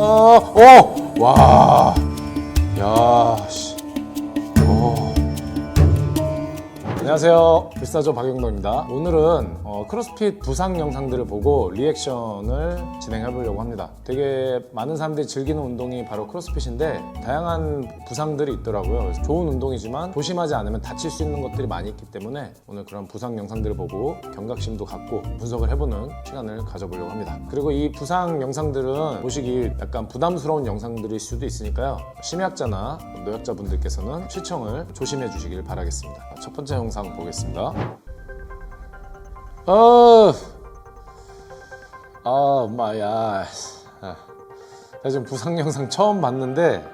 와, 야, 씨. 안녕하세요, 불사조 박영덕입니다. 오늘은 크로스핏 부상 영상들을 보고 리액션을 진행해 보려고 합니다. 되게 많은 사람들이 즐기는 운동이 바로 크로스핏인데 다양한 부상들이 있더라고요. 좋은 운동이지만 조심하지 않으면 다칠 수 있는 것들이 많이 있기 때문에 오늘 그런 부상 영상들을 보고 경각심도 갖고 분석을 해보는 시간을 가져보려고 합니다. 그리고 이 부상 영상들은 보시기 약간 부담스러운 영상들일 수도 있으니까요, 심약자나 노약자분들께서는 시청을 조심해 주시길 바라겠습니다. 첫 번째 영상 보겠습니다. 마야. 나 지금 부상 영상 처음 봤는데,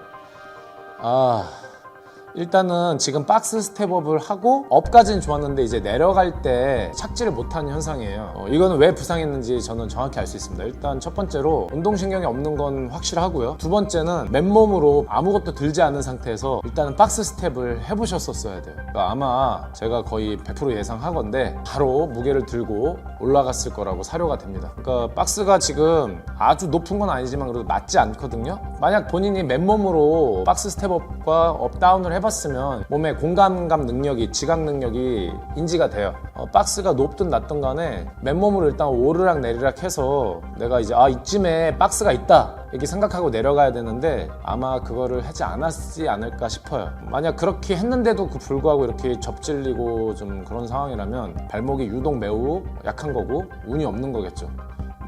일단은 지금 박스 스텝업을 하고 업까지는 좋았는데 이제 내려갈 때 착지를 못하는 현상이에요. 이거는 왜 부상했는지 저는 정확히 알 수 있습니다. 일단 첫 번째로 운동신경이 없는 건 확실하고요. 두 번째는 맨몸으로 아무것도 들지 않은 상태에서 일단은 박스 스텝을 해보셨었어야 돼요. 그러니까 아마 제가 거의 100% 예상하건데 바로 무게를 들고 올라갔을 거라고 사료가 됩니다. 그러니까 박스가 지금 아주 높은 건 아니지만 그래도 낮지 않거든요. 만약 본인이 맨몸으로 박스 스텝업과 업다운을 해봤으면 몸의 공감감 능력이, 지각 능력이 인지가 돼요. 박스가 높든 낮든 간에 맨몸으로 일단 오르락 내리락 해서 내가 이제 이쯤에 박스가 있다 이렇게 생각하고 내려가야 되는데 아마 그거를 하지 않았지 않을까 싶어요. 만약 그렇게 했는데도 불구하고 이렇게 접질리고 좀 그런 상황이라면 발목이 유독 매우 약한 거고 운이 없는 거겠죠.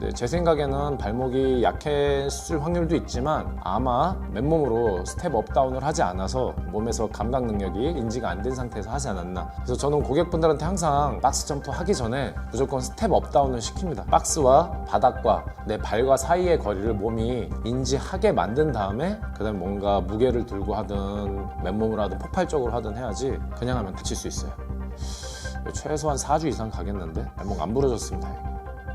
네, 제 생각에는 발목이 약했을 확률도 있지만 아마 맨몸으로 스텝 업다운을 하지 않아서 몸에서 감각 능력이 인지가 안 된 상태에서 하지 않았나. 그래서 저는 고객분들한테 항상 박스 점프 하기 전에 무조건 스텝 업다운을 시킵니다. 박스와 바닥과 내 발과 사이의 거리를 몸이 인지하게 만든 다음에 그다음 뭔가 무게를 들고 하든 맨몸으로 하든 폭발적으로 하든 해야지 그냥 하면 다칠 수 있어요. 최소한 4주 이상 가겠는데 발목 안 부러졌습니다.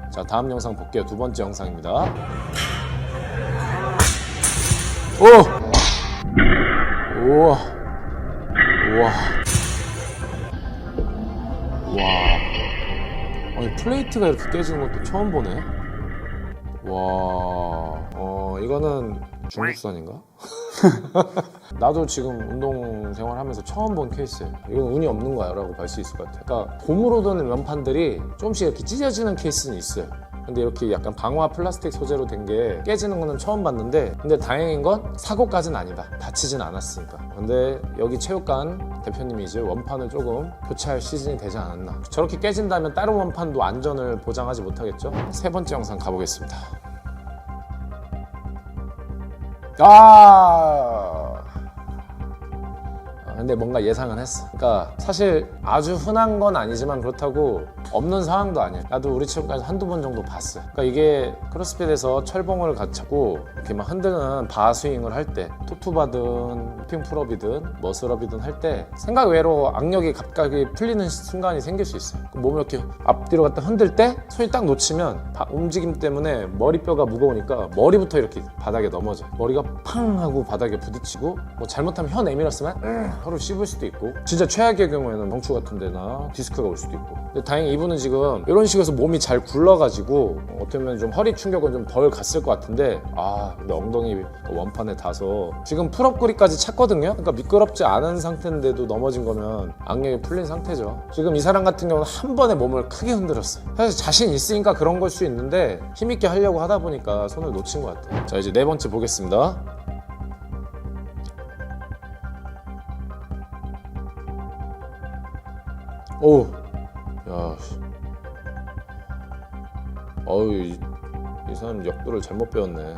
자, 다음 영상 볼게요. 두 번째 영상입니다. 우와. 아니, 플레이트가 이렇게 깨지는 것도 처음 보네. 이거는 중국산인가? 나도 지금 운동 생활하면서 처음 본 케이스예요. 이건 운이 없는 거야 라고 볼 수 있을 것 같아요. 그러니까 고무로 된 면판들이 조금씩 이렇게 찢어지는 케이스는 있어요. 근데 이렇게 약간 방화 플라스틱 소재로 된 게 깨지는 거는 처음 봤는데, 근데 다행인 건 사고까지는 아니다. 다치진 않았으니까. 근데 여기 체육관 대표님이 이제 원판을 조금 교체할 시즌이 되지 않았나. 저렇게 깨진다면 다른 원판도 안전을 보장하지 못하겠죠. 세 번째 영상 가보겠습니다. 근데 뭔가 예상은 했어. 그러니까 사실 아주 흔한 건 아니지만 그렇다고 없는 상황도 아니야. 나도 우리 체육관에서 한두 번 정도 봤어. 그러니까 이게 크로스핏에서 철봉을 갖추고 이렇게 막 흔드는 바 스윙을 할 때, 토투바든 핑 풀업이든 머슬업이든 할 때 생각 외로 악력이 갑자기 풀리는 순간이 생길 수 있어요. 몸을 이렇게 앞뒤로 갖다 흔들 때 손이 딱 놓치면 움직임 때문에 머리뼈가 무거우니까 머리부터 이렇게 바닥에 넘어져. 머리가 팡 하고 바닥에 부딪히고, 뭐 잘못하면 혀 내밀었으면 혀를 씹을 수도 있고, 진짜 최악의 경우에는 경추 같은 데나 디스크가 올 수도 있고. 근데 다행히 이분은 지금 이런 식으로 해서 몸이 잘 굴러가지고 어떻게 보면 좀 허리 충격은 좀 덜 갔을 것 같은데, 근데 엉덩이 원판에 닿아서 지금 풀업구리까지 찼거든요. 그러니까 미끄럽지 않은 상태인데도 넘어진 거면 악력이 풀린 상태죠. 지금 이 사람 같은 경우는 한 번에 몸을 크게 흔들었어요. 사실 자신 있으니까 그런 걸 수 있는데 힘있게 하려고 하다 보니까 손을 놓친 것 같아요. 자, 이제 네 번째 보겠습니다. 이 사람 역도를 잘못 배웠네.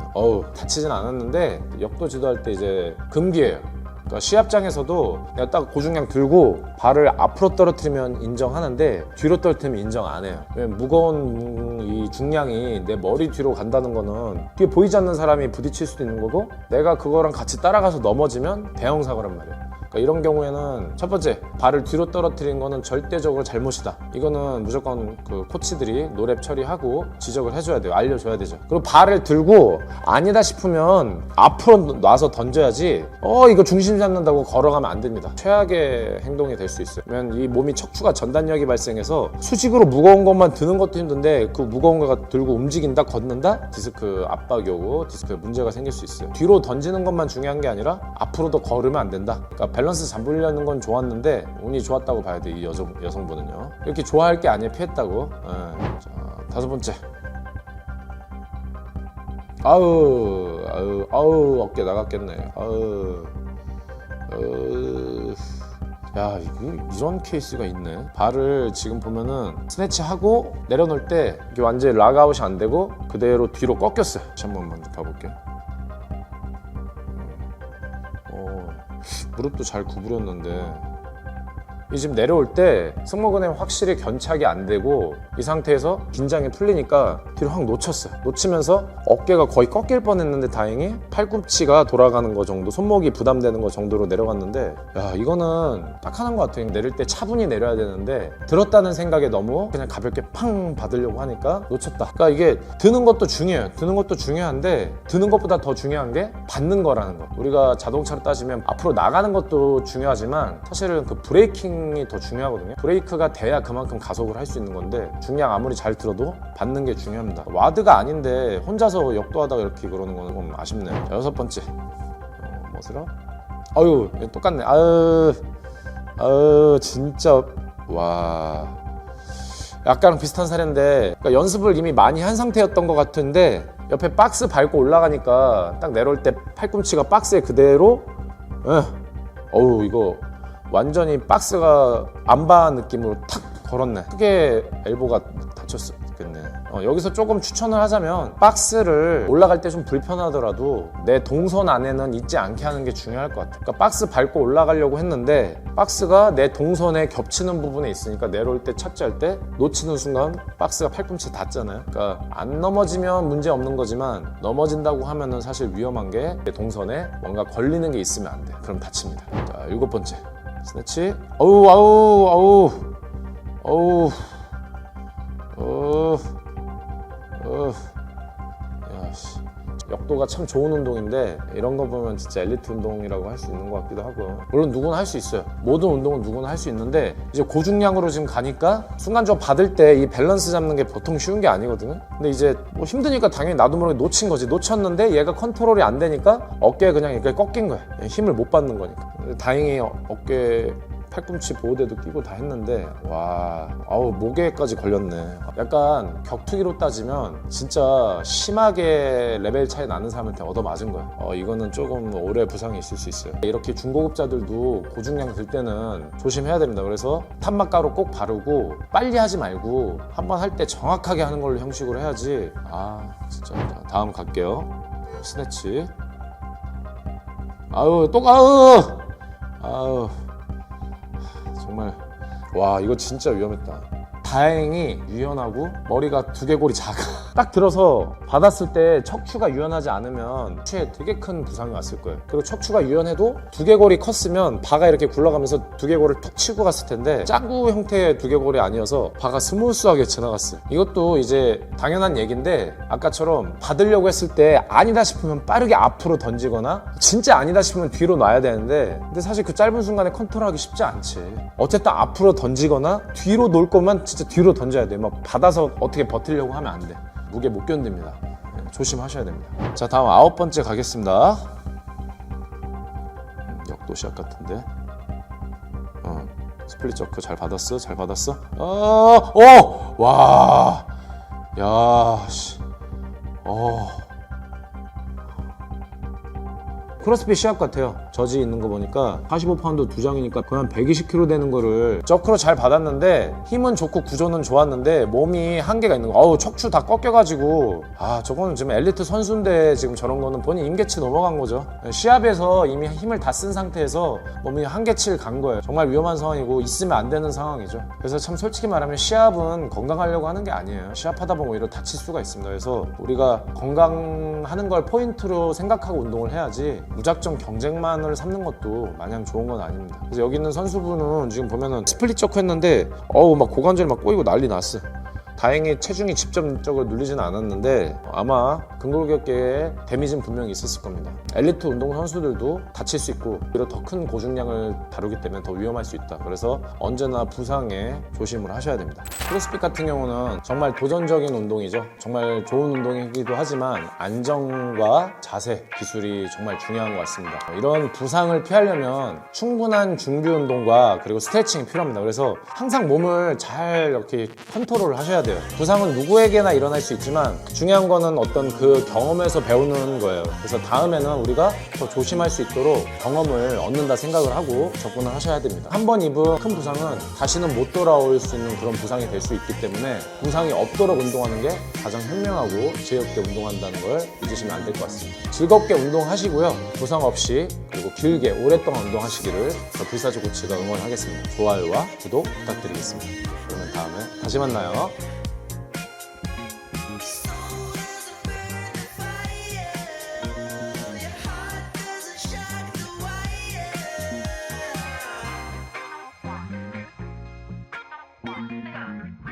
다치진 않았는데 역도 지도할 때 이제 금기예요. 그러니까 시합장에서도 내가 딱 고중량 들고 발을 앞으로 떨어뜨리면 인정하는데 뒤로 떨어뜨리면 인정 안 해요. 왜냐면 무거운 이 중량이 내 머리 뒤로 간다는 거는 뒤에 보이지 않는 사람이 부딪힐 수도 있는 거고, 내가 그거랑 같이 따라가서 넘어지면 대형 사고란 말이에요. 그러니까 이런 경우에는 첫 번째, 발을 뒤로 떨어뜨린 거는 절대적으로 잘못이다. 이거는 무조건 그 코치들이 노랩 처리하고 지적을 해줘야 돼요. 알려줘야 되죠. 그리고 발을 들고 아니다 싶으면 앞으로 놔서 던져야지 이거 중심 잡는다고 걸어가면 안 됩니다. 최악의 행동이 될 수 있어요. 그러면 이 몸이 척추가 전단력이 발생해서 수직으로 무거운 것만 드는 것도 힘든데 그 무거운 거 들고 움직인다, 걷는다? 디스크 압박이 오고 디스크 문제가 생길 수 있어요. 뒤로 던지는 것만 중요한 게 아니라 앞으로도 걸으면 안 된다. 그러니까 밸런스 잡으려는 건 좋았는데 운이 좋았다고 봐야 돼. 이 여성분은요. 이렇게 좋아할 게 아니에요. 피했다고. 자, 다섯 번째. 아우 어깨 나갔겠네. 야, 이런 케이스가 있네. 발을 지금 보면은 스네치하고 내려놓을 때 이게 완전히 락아웃이 안 되고 그대로 뒤로 꺾였어요. 다시 한번 먼저 봐볼게요. 무릎도 잘 구부렸는데 이 지금 내려올 때 승모근에 확실히 견착이 안 되고 이 상태에서 긴장이 풀리니까 뒤로 확 놓쳤어요. 놓치면서 어깨가 거의 꺾일 뻔했는데 다행히 팔꿈치가 돌아가는 거 정도, 손목이 부담되는 거 정도로 내려갔는데 야, 이거는 딱하는 것 같아요. 내릴 때 차분히 내려야 되는데 들었다는 생각에 너무 그냥 가볍게 팡 받으려고 하니까 놓쳤다. 그러니까 이게 드는 것도 중요해요. 드는 것도 중요한데 드는 것보다 더 중요한 게 받는 거라는 거. 우리가 자동차로 따지면 앞으로 나가는 것도 중요하지만 사실은 그 브레이킹 이 더 중요하거든요. 브레이크가 돼야 그만큼 가속을 할 수 있는 건데 중량 아무리 잘 들어도 받는 게 중요합니다. 와드가 아닌데 혼자서 역도하다가 이렇게 그러는 거는 좀 아쉽네요. 자, 여섯 번째. 뭐더라? 아유, 똑같네. 아유, 진짜. 와. 약간 비슷한 사례인데 그러니까 연습을 이미 많이 한 상태였던 것 같은데 옆에 박스 밟고 올라가니까 딱 내려올 때 팔꿈치가 박스에 그대로 어우, 이거 완전히 박스가 안바 느낌으로 탁 걸었네. 크게 엘보가 다쳤겠네. 여기서 조금 추천을 하자면 박스를 올라갈 때 좀 불편하더라도 내 동선 안에는 있지 않게 하는 게 중요할 것 같아요. 그러니까 박스 밟고 올라가려고 했는데 박스가 내 동선에 겹치는 부분에 있으니까 내려올 때 착지할 때 놓치는 순간 박스가 팔꿈치에 닿잖아요. 그러니까 안 넘어지면 문제 없는 거지만 넘어진다고 하면은 사실 위험한 게 내 동선에 뭔가 걸리는 게 있으면 안 돼. 그럼 다칩니다. 자, 일곱 번째. 스네치. 어우. 야, 씨. 역도가 참 좋은 운동인데 이런 거 보면 진짜 엘리트 운동이라고 할 수 있는 것 같기도 하고 물론 누구나 할 수 있어요. 모든 운동은 누구나 할 수 있는데 이제 고중량으로 지금 가니까 순간적으로 받을 때 이 밸런스 잡는 게 보통 쉬운 게 아니거든요. 근데 이제 뭐 힘드니까 당연히 나도 모르게 놓친 거지. 놓쳤는데 얘가 컨트롤이 안 되니까 어깨에 그냥 이렇게 꺾인 거야. 힘을 못 받는 거니까. 다행히 어깨 팔꿈치 보호대도 끼고 다 했는데 와, 목에까지 걸렸네. 약간 격투기로 따지면 진짜 심하게 레벨 차이 나는 사람한테 얻어맞은 거야. 이거는 조금 오래 부상이 있을 수 있어요. 이렇게 중고급자들도 고중량 들 때는 조심해야 됩니다. 그래서 탄막가루 꼭 바르고 빨리 하지 말고 한번 할 때 정확하게 하는 걸로 형식으로 해야지. 진짜. 자, 다음 갈게요. 스네치. 정말 와, 이거 진짜 위험했다. 다행히 유연하고 머리가 두개골이 작아. 딱 들어서 받았을 때 척추가 유연하지 않으면 척추에 되게 큰 부상이 왔을 거예요. 그리고 척추가 유연해도 두개골이 컸으면 바가 이렇게 굴러가면서 두개골을 툭 치고 갔을 텐데 짱구 형태의 두개골이 아니어서 바가 스무스하게 지나갔어요. 이것도 이제 당연한 얘기인데 아까처럼 받으려고 했을 때 아니다 싶으면 빠르게 앞으로 던지거나 진짜 아니다 싶으면 뒤로 놔야 되는데 근데 사실 그 짧은 순간에 컨트롤하기 쉽지 않지. 어쨌든 앞으로 던지거나 뒤로 놓을 거면 진짜 뒤로 던져야 돼. 막 받아서 어떻게 버티려고 하면 안 돼. 무게 못 견딥니다. 조심하셔야 됩니다. 자, 다음 아홉 번째 가겠습니다. 역도 시합 같은데. 스플릿 저크 잘 받았어? 잘 받았어? 와, 야, 씨, 크로스핏 시합 같아요. 저지 있는 거 보니까 45파운드 두 장이니까 거의 한 120kg 되는 거를 저크로 잘 받았는데 힘은 좋고 구조는 좋았는데 몸이 한계가 있는 거. 척추 다 꺾여가지고 저거는 지금 엘리트 선수인데 지금 저런 거는 본인 임계치 넘어간 거죠. 시합에서 이미 힘을 다 쓴 상태에서 몸이 한계치를 간 거예요. 정말 위험한 상황이고 있으면 안 되는 상황이죠. 그래서 참 솔직히 말하면 시합은 건강하려고 하는 게 아니에요. 시합하다 보면 오히려 다칠 수가 있습니다. 그래서 우리가 건강하는 걸 포인트로 생각하고 운동을 해야지 무작정 경쟁만을 삼는 것도 마냥 좋은 건 아닙니다. 그래서 여기 있는 선수분은 지금 보면은 스플릿 저크 했는데 막 고관절이 막 꼬이고 난리 났어. 다행히 체중이 직접적으로 눌리지는 않았는데 아마 근골격계에 데미지는 분명히 있었을 겁니다. 엘리트 운동 선수들도 다칠 수 있고 오히려 더 큰 고중량을 다루기 때문에 더 위험할 수 있다. 그래서 언제나 부상에 조심을 하셔야 됩니다. 크로스핏 같은 경우는 정말 도전적인 운동이죠. 정말 좋은 운동이기도 하지만 안정과 자세, 기술이 정말 중요한 것 같습니다. 이런 부상을 피하려면 충분한 준비 운동과 그리고 스트레칭이 필요합니다. 그래서 항상 몸을 잘 이렇게 컨트롤을 하셔야 돼요. 부상은 누구에게나 일어날 수 있지만 중요한 거는 어떤 그 경험에서 배우는 거예요. 그래서 다음에는 우리가 더 조심할 수 있도록 경험을 얻는다 생각을 하고 접근을 하셔야 됩니다. 한 번 입은 큰 부상은 다시는 못 돌아올 수 있는 그런 부상이 될 수 있기 때문에 부상이 없도록 운동하는 게 가장 현명하고 지혜 있게 운동한다는 걸 잊으시면 안 될 것 같습니다. 즐겁게 운동하시고요. 부상 없이 그리고 길게 오랫동안 운동하시기를 저 불사조 코치가 응원하겠습니다. 좋아요와 구독 부탁드리겠습니다. 그러면 다음에 다시 만나요. Yeah.